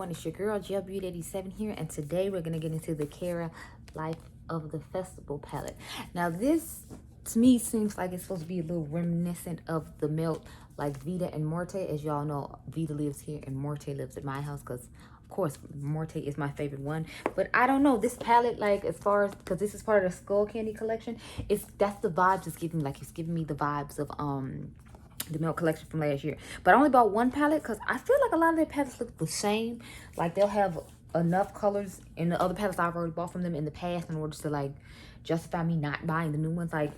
everyone, it's your girl Gel Beauty 87 here, and today we're gonna get into the Cara Life of the Festival palette. Now this to me seems like it's supposed to be a little reminiscent of the melt like Vita and Morte. As y'all know, Vita lives here and Morte lives at my house because of course Morte is my favorite one. But I don't know, this palette, like, as far as, because this is part of the Skull Candy collection, that's the vibes it's giving. Like, it's giving me the vibes of the milk collection from last year. But I only bought one palette because I feel like a lot of their palettes look the same. Like, they'll have enough colors in the other palettes I've already bought from them in the past in order to, like, justify me not buying the new ones. Like,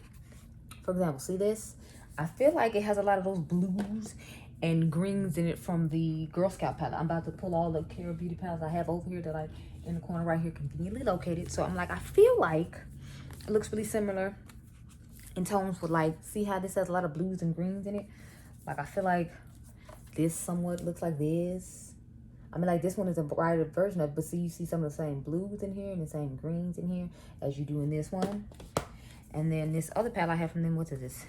for example, see this? I feel like it has a lot of those blues and greens in it from the Girl Scout palette. I'm about to pull all the Cara Beauty palettes I have over here that I in the corner right here, conveniently located. So I'm like, I feel like it looks really similar in tones with, like, see how this has a lot of blues and greens in it? Like, I feel like this somewhat looks like this. I mean, like, this one is a brighter version of it, but see, you see some of the same blues in here and the same greens in here as you do in this one. And then this other palette I have from them, what is this?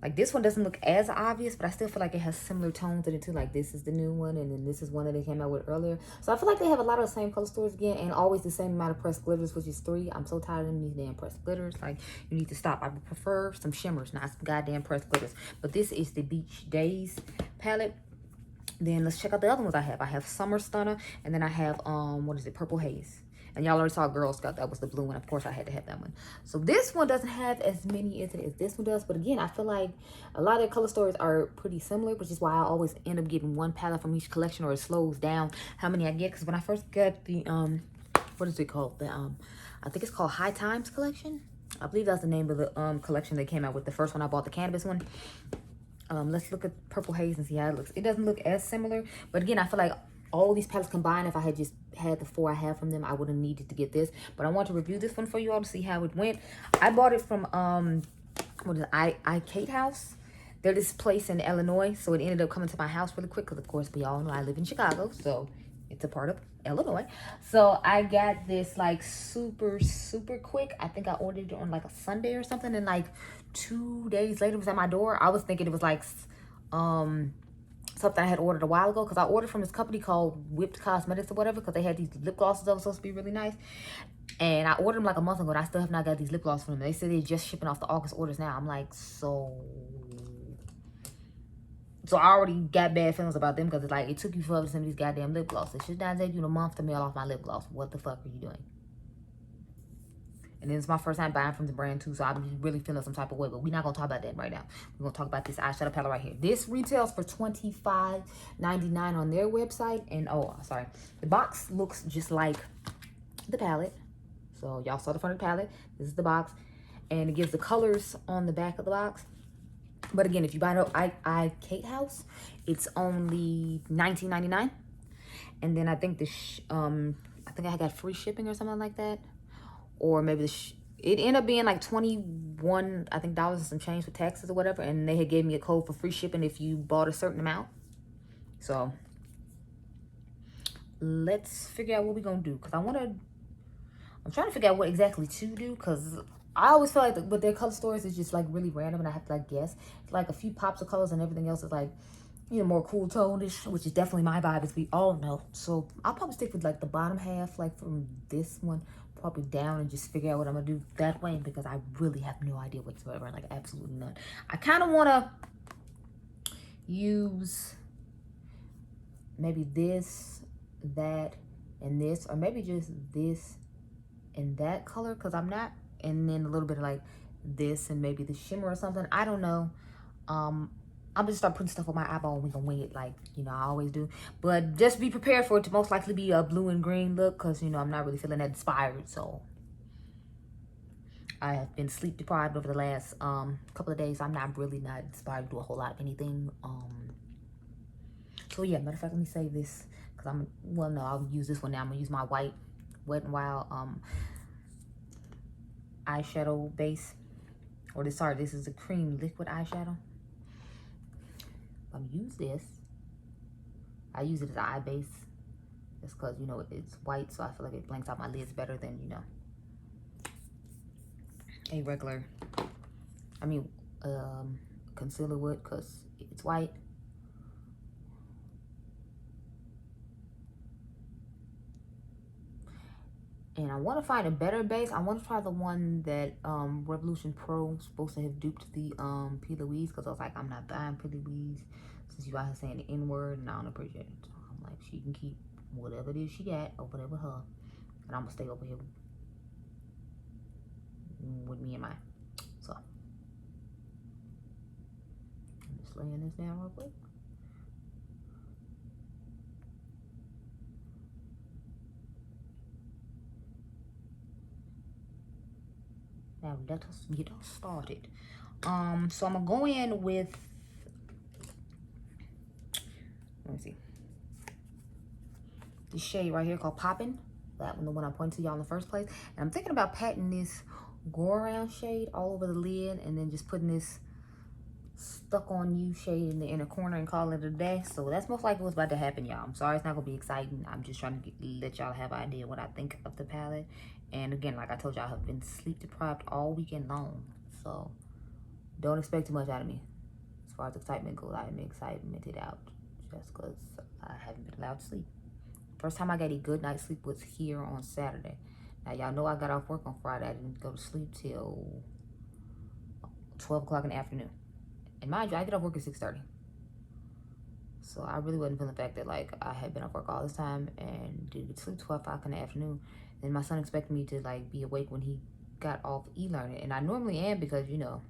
Like, this one doesn't look as obvious, but I still feel like it has similar tones in it too. Like, this is the new one, and then this is one that they came out with earlier. So I feel like they have a lot of the same color stories again, and always the same amount of pressed glitters, which is 3. I'm so tired of them, these damn pressed glitters. Like, you need to stop. I would prefer some shimmers, not some goddamn pressed glitters. But this is the Beach Days palette. Then let's check out the other ones I have. I have Summer Stunner, and then I have, what is it, Purple Haze. And y'all already saw Girl Scout. That was the blue one. Of course, I had to have that one. So this one doesn't have as many as this one does. But again, I feel like a lot of their color stories are pretty similar, which is why I always end up getting one palette from each collection, or it slows down how many I get. Because when I first got the, what is it called? The, I think it's called High Times collection. I believe that's the name of the collection they came out with. The first one I bought, the cannabis one. Let's look at Purple Haze and see how it looks. It doesn't look as similar. But again, I feel like all these palettes combined, if I had just had the 4 I have from them, I would have needed to get this. But I want to review this one for you all to see how it went. I bought it from what is it, I Kate House. They're this place in Illinois, so it ended up coming to my house really quick because, of course, we all know I live in Chicago, so it's a part of Illinois. So I got this like super quick. I think I ordered it on like a Sunday or something, and like 2 days later it was at my door. I was thinking it was like something I had ordered a while ago, because I ordered from this company called Whipped Cosmetics or whatever, because they had these lip glosses that were supposed to be really nice. And I ordered them like a month ago, and I still have not got these lip glosses from them. They said they're just shipping off the August orders now. I'm like, so I already got bad feelings about them, because it's like, it took you forever to send these goddamn lip glosses. It should not take you a month to mail off my lip gloss. What the fuck are you doing? And then it's my first time buying from the brand too, so I'm really feeling some type of way. But we're not going to talk about that right now. We're going to talk about this eyeshadow palette right here. This retails for $25.99 on their website. And, oh, sorry. The box looks just like the palette. So, y'all saw the front of the palette. This is the box. And it gives the colors on the back of the box. But again, if you buy it at Kate House, it's only $19.99. And then I think I think I got free shipping or something like that. Or maybe it ended up being like 21, I think, dollars and some change with taxes or whatever. And they had gave me a code for free shipping if you bought a certain amount. So let's figure out what we're going to do. Because I'm trying to figure out what exactly to do. Because I always feel like with their color stories, it's just like really random. And I have to like guess. It's like a few pops of colors and everything else is like, you know, more cool tone-ish, which is definitely my vibe, as we all know. So I'll probably stick with like the bottom half, like from this one probably down, and just figure out what I'm gonna do that way, because I really have no idea whatsoever, like absolutely none. I kind of want to use maybe this, that, and this, or maybe just this and that color, because I'm not, and then a little bit of like this and maybe the shimmer or something. I don't know. I'm just start putting stuff on my eyeball and we're gonna wing it like, you know, I always do. But just be prepared for it to most likely be a blue and green look, because, you know, I'm not really feeling that inspired. So I have been sleep deprived over the last couple of days. I'm not inspired to do a whole lot of anything. So yeah, matter of fact, let me save this, because well, no, I'll use this one now. I'm gonna use my white Wet n Wild eyeshadow base. Or this is a cream liquid eyeshadow. I'm gonna use this. I use it as an eye base just because, you know, it's white, so I feel like it blanks out my lids better than, you know, a regular, concealer would, because it's white. And I want to find a better base. I want to try the one that Revolution Pro is supposed to have duped the P. Louise, because I was like, I'm not buying P. Louise since you out here saying the N-word and I don't appreciate it. So I'm like, she can keep whatever it is she got over there with her, and I'm gonna stay over here with me and mine. So I'm just laying this down real quick. Now let us get started. So I'm gonna go in with, let me see, this shade right here called Poppin'. That one, the one I pointed to y'all in the first place. And I'm thinking about patting this go around shade all over the lid, and then just putting this stuck on you shade in the inner corner and call it a day. So that's most likely what's about to happen, y'all. I'm sorry it's not gonna be exciting. I'm just trying to let y'all have an idea what I think of the palette. And again, like I told y'all, I have been sleep deprived all weekend long, so don't expect too much out of me. As far as excitement goes, I am excitemented out just because I haven't been allowed to sleep. First time I got a good night's sleep was here on Saturday. Now y'all know I got off work on Friday. I didn't go to sleep till 12 o'clock in the afternoon. And mind you, I get off work at 6:30. So I really wasn't feeling the fact that like I had been off work all this time and didn't get to sleep 12 o'clock in the afternoon. And my son expected me to like be awake when he got off e-learning. And I normally am, because you know,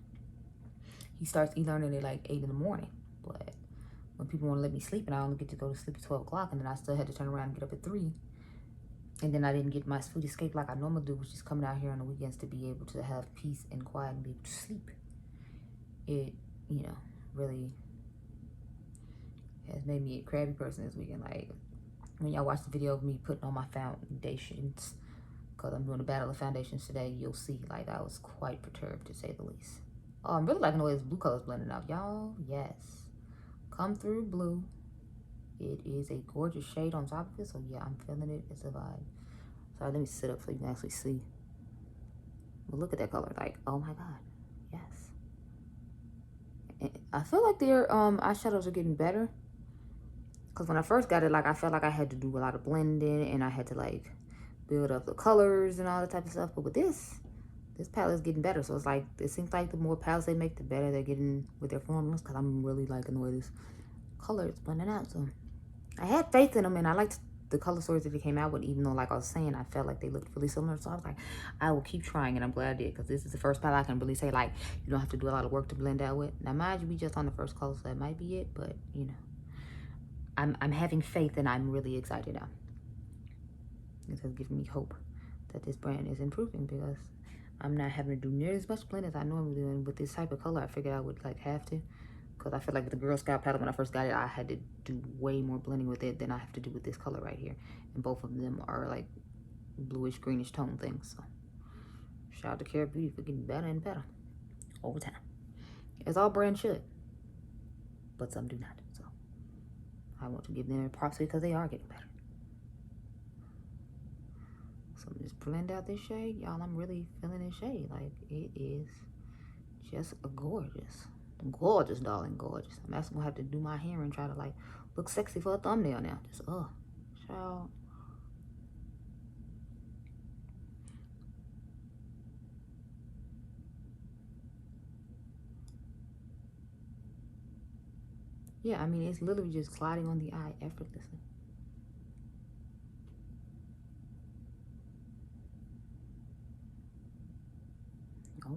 he starts e-learning at like 8 in the morning. But when people want to let me sleep and I only get to go to sleep at 12 o'clock, and then I still had to turn around and get up at 3. And then I didn't get my sweet escape like I normally do, which is coming out here on the weekends to be able to have peace and quiet and be able to sleep. It, you know, really has made me a crabby person this weekend. Like, when y'all watch the video of me putting on my foundations, because I'm doing a battle of foundations today, you'll see, like, I was quite perturbed, to say the least. Oh, I'm really liking the way this blue color is blending out, y'all. Yes. Come through blue. It is a gorgeous shade on top of it, so yeah, I'm feeling it. It's a vibe. Sorry, let me sit up so you can actually see. But look at that color. Like, oh my God. Yes. I feel like their eyeshadows are getting better. Because when I first got it, like, I felt like I had to do a lot of blending, and I had to, like, build up the colors and all that type of stuff. But with this palette is getting better. So it's like, it seems like the more palettes they make, the better they're getting with their formulas. Because I'm really liking the way this color is blending out. So I had faith in them, and I liked the color stories that they came out with, even though, like I was saying, I felt like they looked really similar. So I was like, I will keep trying, and I'm glad I did, because this is the first palette I can really say, like, you don't have to do a lot of work to blend out with. Now, mind you, we just on the first color, so that might be it, but, you know, I'm having faith, and I'm really excited now. This has given me hope that this brand is improving, because I'm not having to do nearly as much blend as I normally do, and with this type of color, I figured I would, like, have to. Because I feel like with the Girl Scout palette, when I first got it, I had to do way more blending with it than I have to do with this color right here. And both of them are like bluish, greenish tone things. So shout out to Cara Beauty for getting better and better over time. As all brands should. But some do not. So I want to give them props because they are getting better. So I'm just blend out this shade. Y'all, I'm really feeling this shade. Like, it is just a gorgeous. Gorgeous, darling, gorgeous. I'm actually gonna have to do my hair and try to like look sexy for a thumbnail now. Just child. Yeah, I mean, it's literally just gliding on the eye effortlessly.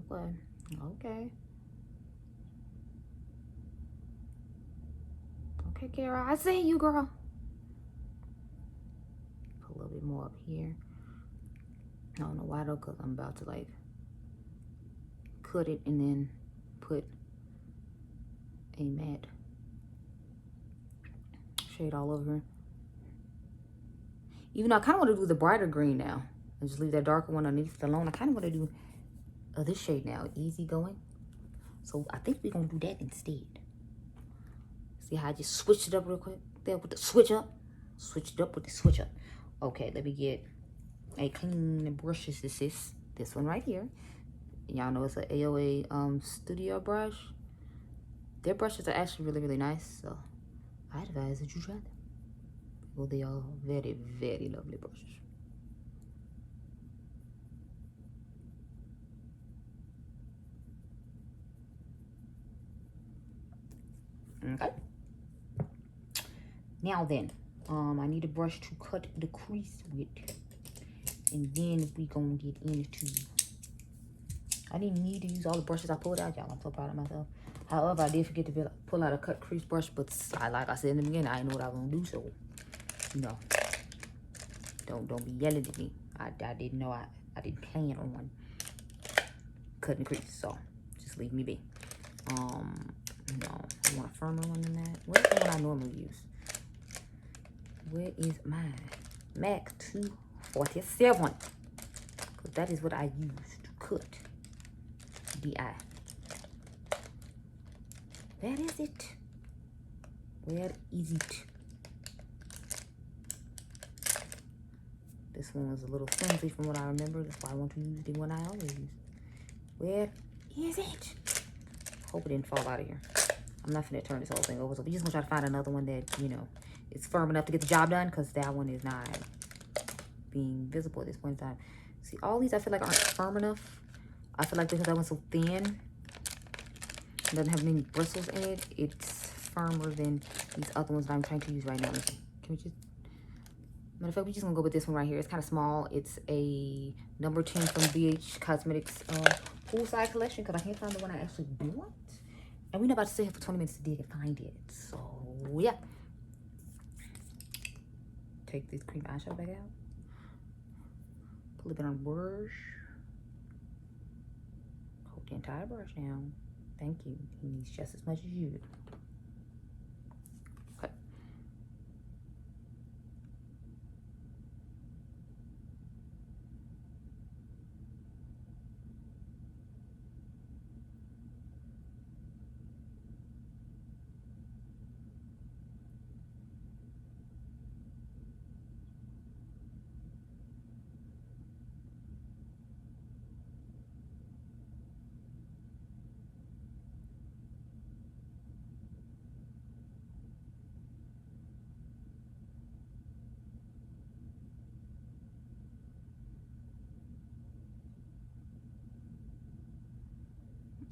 Okay. Okay, Kara, I see you, girl. Put a little bit more up here. I don't know why though, because I'm about to like cut it and then put a matte shade all over. Even though I kind of want to do the brighter green now and just leave that darker one underneath alone. I kind of want to do this shade now, easy going. So I think we're gonna do that instead. See how I just switched it up real quick there with the switch up. Switched it up with the switch up. Okay, let me get a clean brushes. This one right here. Y'all know it's an AOA studio brush. Their brushes are actually really, really nice. So I advise that you try them. Well, they are very, very lovely brushes. Okay. Now then, I need a brush to cut the crease with. And then we gonna get into... I didn't need to use all the brushes I pulled out, y'all. I'm so proud of myself. However, I did forget to pull out a cut crease brush, but like I said in the beginning, I didn't know what I was gonna do, so you know, don't be yelling at me. I didn't know I didn't plan on cutting the crease, so just leave me be. No, I want a firmer one than that. Where's the one I normally use? Where is mine? MAC 247. Because that is what I use to cut the eye. Where is it? Where is it? This one was a little flimsy from what I remember. That's why I want to use the one I always use. Where is it? Hope it didn't fall out of here. I'm not gonna turn this whole thing over. So we just gonna try to find another one that, you know, is firm enough to get the job done, because that one is not being visible at this point in time. See, all these I feel like aren't firm enough. I feel like because that one's so thin, it doesn't have many bristles in it, it's firmer than these other ones that I'm trying to use right now. Can we just... Matter of fact, we're just gonna go with this one right here. It's kind of small. It's a number 10 from BH Cosmetics poolside collection, because I can't find the one I actually want. And we're not about to sit here for 20 minutes to dig and find it. So, yeah. Take this cream eyeshadow back out. Pull it on the brush. Hold the entire brush down. Thank you. He needs just as much as you do. Okay.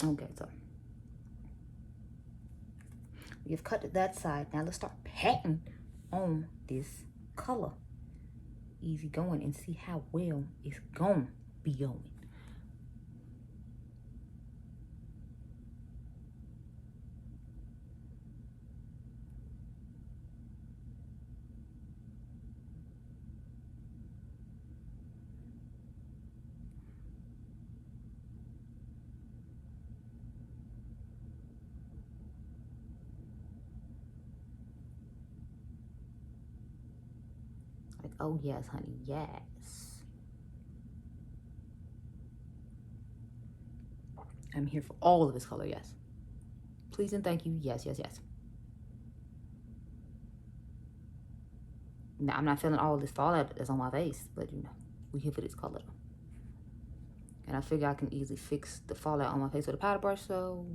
Okay, so we've cut that side. Now let's start patting on this color. Easy going, and see how well it's gonna be going. Like, oh yes, honey, yes. I'm here for all of this color, yes. Please and thank you, yes, yes, yes. Now, I'm not feeling all of this fallout that's on my face, but you know, we're here for this color. And I figure I can easily fix the fallout on my face with a powder brush, so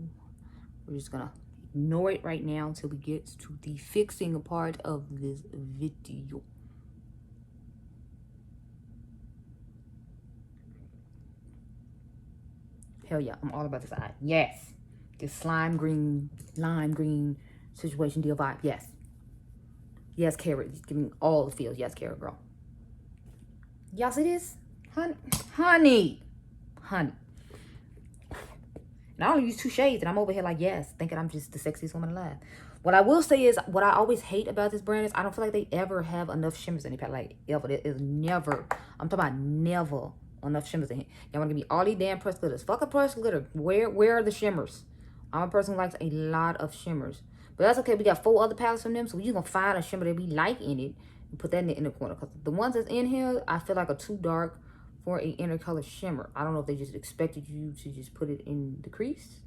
we're just gonna ignore it right now until we get to the fixing part of this video. Hell yeah, I'm all about this eye. Yes. This lime green situation deal vibe. Yes. Yes, Carrot. It's giving all the feels. Yes, Carrot girl. Y'all see this? Honey. And I only use 2 shades, and I'm over here like, yes, thinking I'm just the sexiest woman alive. What I will say is, what I always hate about this brand is I don't feel like they ever have enough shimmers in the palette. Like, ever. There is never, I'm talking about never enough shimmers in here. Y'all want to give me all these damn pressed glitters. Fuck a pressed glitter. Where are the shimmers? I'm a person who likes a lot of shimmers. But that's okay. We got 4 other palettes from them, so we're going to find a shimmer that we like in it and put that in the inner corner. Because the ones that's in here, I feel like are too dark for an inner color shimmer. I don't know if they just expected you to just put it in the crease.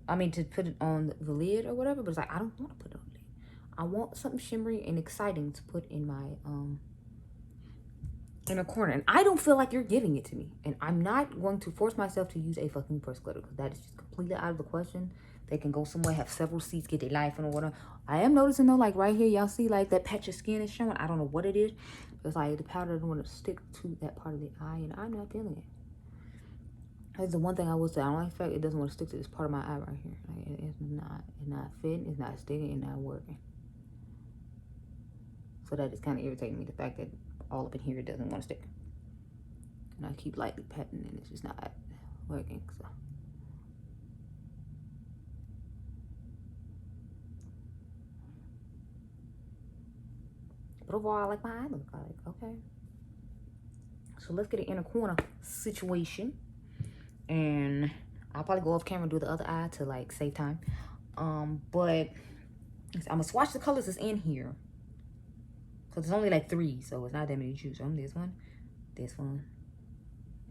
I mean, to put it on the lid or whatever. But it's like, I don't want to put it on the lid. I want something shimmery and exciting to put in my inner corner. And I don't feel like you're giving it to me. And I'm not going to force myself to use a fucking pressed glitter, because that is just completely out of the question. They can go somewhere, have several seats, get their life in or whatever. I am noticing though, like right here, y'all see like that patch of skin is showing. I don't know what it is. But it's like the powder doesn't want to stick to that part of the eye, and I'm not feeling it. That's the one thing I will say. I don't like the fact it doesn't want to stick to this part of my eye right here. Like, it's not fitting, it's not sticking, it's not working. So that is kind of irritating me, the fact that all up in here it doesn't want to stick. And I keep lightly patting and it's just not working. So but overall, I like my eye look. Like, okay. So let's get an inner corner situation. And I'll probably go off camera and do the other eye to like save time. But I'm gonna swatch the colors that's in here. So there's only like 3, so it's not that many to choose from. This one,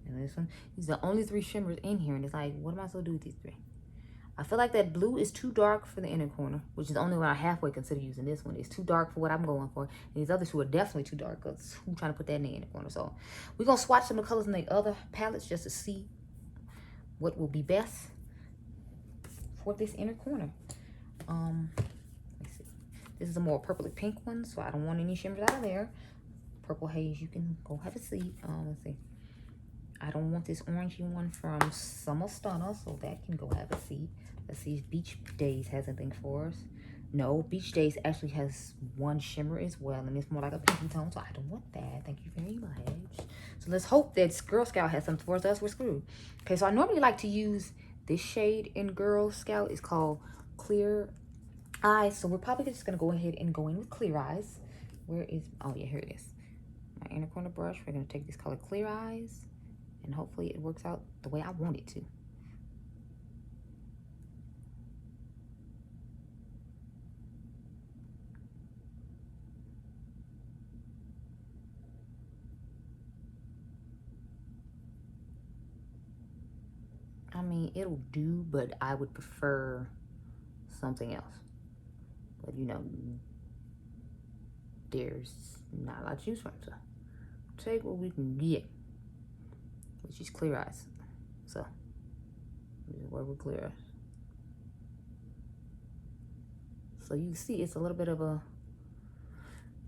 and this one. These are the only 3 shimmers in here, and it's like, what am I supposed to do with these 3? I feel like that blue is too dark for the inner corner, which is only when I halfway consider using this one. It's too dark for what I'm going for. And these other 2 are definitely too dark, because who's trying to put that in the inner corner? So we're gonna swatch some of the colors in the other palettes just to see what will be best for this inner corner. Let's see. This is a more purpley pink one, so I don't want any shimmers out of there. Purple haze, you can go have a seat. Let's see. I don't want this orangey one from Summer Stunner, so that can go have a seat. Let's see if Beach Days has anything for us. No, Beach Days actually has one shimmer as well, and it's more like a pinky tone, so I don't want that. Thank you very much. So let's hope that Girl Scout has something for us, else we're screwed. Okay, so I normally like to use this shade in Girl Scout. It's called Clear Eyes, so we're probably just gonna go ahead and go in with Clear Eyes. Where is, oh yeah, here it is. My inner corner brush, we're gonna take this color Clear Eyes, and hopefully it works out the way I want it to. I mean, it'll do, but I would prefer something else. But you know, there's not a lot to choose from, so take what we can get, which is Clear Eyes. So we just work with Clear Eyes. So you see it's a little bit of a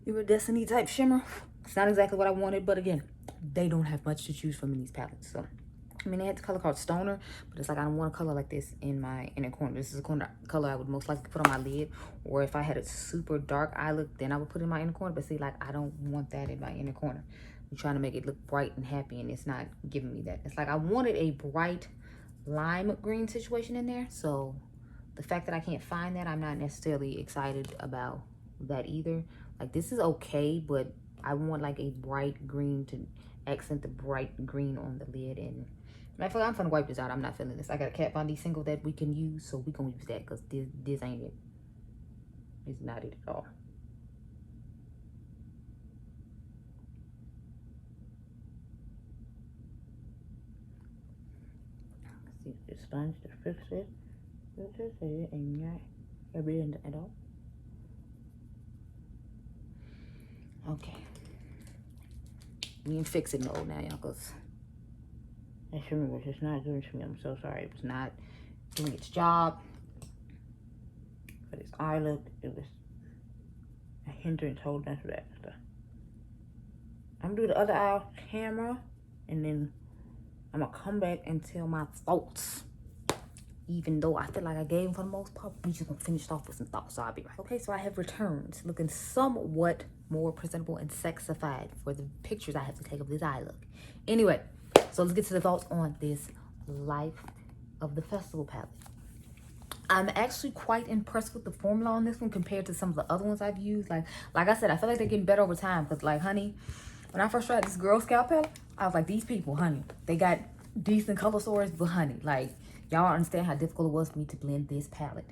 iridescent type shimmer. It's not exactly what I wanted, but again, they don't have much to choose from in these palettes. So I mean, they had the color called Stoner, but it's like, I don't want a color like this in my inner corner. This is a color I would most likely put on my lid, or if I had a super dark eye look, then I would put it in my inner corner. But see, like, I don't want that in my inner corner. I'm trying to make it look bright and happy, and it's not giving me that. It's like, I wanted a bright lime green situation in there. So the fact that I can't find that, I'm not necessarily excited about that either. Like, this is okay, but I want like a bright green to accent the bright green on the lid. And matter of fact, I'm gonna wipe this out. I'm not feeling this. I got a Kat Von D single that we can use, so we gonna use that, because this ain't it. It's not it at all. Let's see if this sponge to fix it. It ain't right everything at all. Okay. We in fix it mode now, y'all, because that shimmer was just not doing to me. I'm so sorry. It was not doing its job. For this eye look, it was a hindrance holding us back. So I'm gonna do the other eye off camera, and then I'm gonna come back and tell my thoughts. Even though I feel like I gave them for the most part, we just gonna finish off with some thoughts. So I'll be right. Okay, so I have returned, looking somewhat more presentable and sexified for the pictures I have to take of this eye look. Anyway, so let's get to the thoughts on this Life of the Festival palette. I'm actually quite impressed with the formula on this one compared to some of the other ones I've used. Like I said, I feel like they're getting better over time. Because, like, honey, when I first tried this Girl Scout palette, I was like, these people, honey, they got decent color stories, but honey, like, y'all don't understand how difficult it was for me to blend this palette.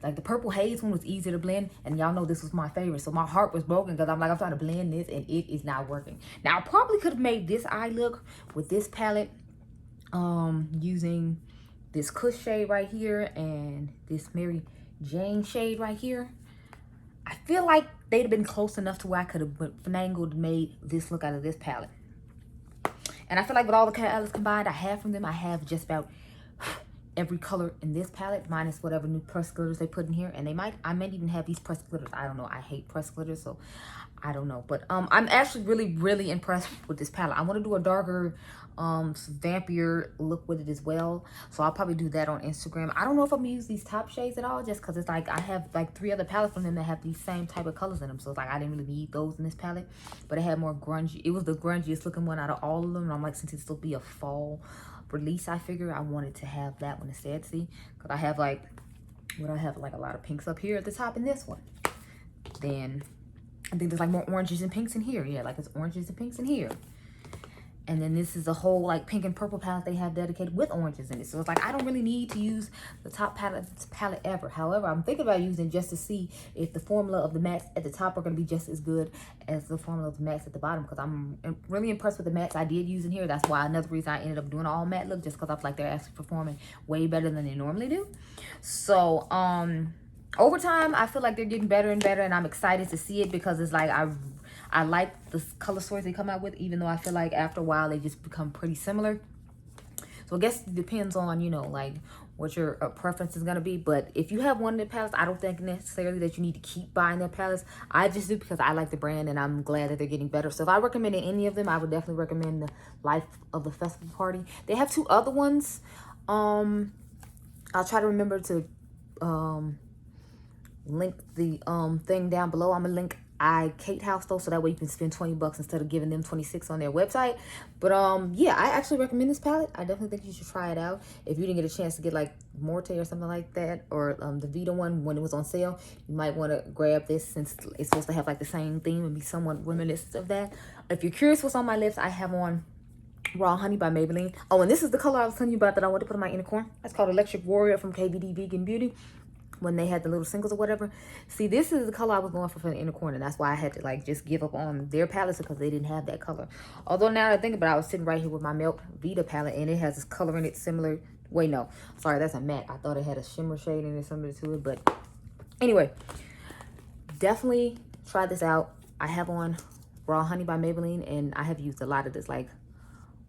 Like, the purple haze one was easier to blend, and y'all know this was my favorite. So my heart was broken because I'm like, I'm trying to blend this, and it is not working. Now, I probably could have made this eye look with this palette using this Kush shade right here and this Mary Jane shade right here. I feel like they'd have been close enough to where I could have finagled and made this look out of this palette. And I feel like with all the colors combined I have from them, I have just about every color in this palette, minus whatever new pressed glitters they put in here. And I might even have these pressed glitters. I don't know. I hate pressed glitters, so I don't know. But I'm actually really impressed with this palette. I want to do a darker vampier look with it as well, so I'll probably do that on Instagram. I don't know if I'm gonna use these top shades at all, just because it's like I have like 3 other palettes from them that have these same type of colors in them, so it's like I didn't really need those in this palette. But it had more grungy. It was the grungiest looking one out of all of them, and I'm like, since it's still be a fall release, I figure I wanted to have that one instead. See, because I have like a lot of pinks up here at the top in this one. Then I think there's like more oranges and pinks in here. Yeah, like it's oranges and pinks in here. And then this is a whole like pink and purple palette they have dedicated with oranges in it. So it's like I don't really need to use the top palette ever. However, I'm thinking about using just to see if the formula of the mattes at the top are going to be just as good as the formula of the mattes at the bottom. Because I'm really impressed with the mattes I did use in here. That's why another reason I ended up doing all matte look, just because I feel like they're actually performing way better than they normally do. So over time, I feel like they're getting better and better, and I'm excited to see it because it's like I like the color stories they come out with, even though I feel like after a while they just become pretty similar. So I guess it depends on, you know, like what your preference is going to be. But if you have one of their palettes, I don't think necessarily that you need to keep buying their palettes. I just do because I like the brand and I'm glad that they're getting better. So if I recommended any of them, I would definitely recommend the Life of the Festival Party. They have 2 other ones. I'll try to remember to link the thing down below. I'm gonna link Kate House though, so that way you can spend $20 instead of giving them 26 on their website. But yeah, I actually recommend this palette. I definitely think you should try it out. If you didn't get a chance to get like Morte or something like that, or the Vita one when it was on sale, you might want to grab this since it's supposed to have like the same theme and be somewhat reminiscent of that. If you're curious what's on my lips, I have on Raw Honey by Maybelline. Oh, and this is the color I was telling you about that I want to put on my inner corner. That's called Electric Warrior from KVD Vegan Beauty, when they had the little singles or whatever. See, this is the color I was going for the inner corner. That's why I had to like just give up on their palettes, because they didn't have that color. Although now that I think about it, I was sitting right here with my Melt Vita palette and it has this color in it similar. Wait, no, sorry, that's a matte. I thought it had a shimmer shade in it, similar to it. But anyway, definitely try this out. I have on Raw Honey by Maybelline, and I have used a lot of this. Like,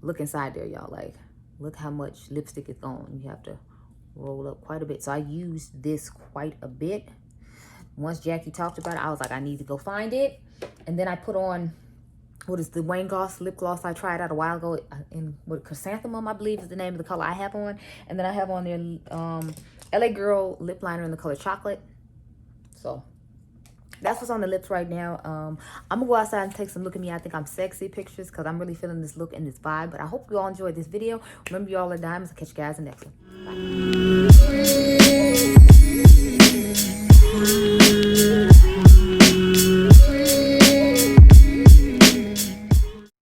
look inside there, y'all. Like, look how much lipstick is on. You have to roll up quite a bit. So I used this quite a bit. Once Jackie talked about it, I was like, I need to go find it. And then I put on, what is the Wayne Goss lip gloss I tried out a while ago, in what, Chrysanthemum, I believe is the name of the color I have on. And then I have on their LA Girl lip liner in the color Chocolate. So that's what's on the lips right now. I'm gonna go outside and take some look at me, I think I'm sexy pictures, because I'm really feeling this look and this vibe. But I hope you all enjoyed this video. Remember, you all are diamonds. I'll catch you guys in the next one. Bye.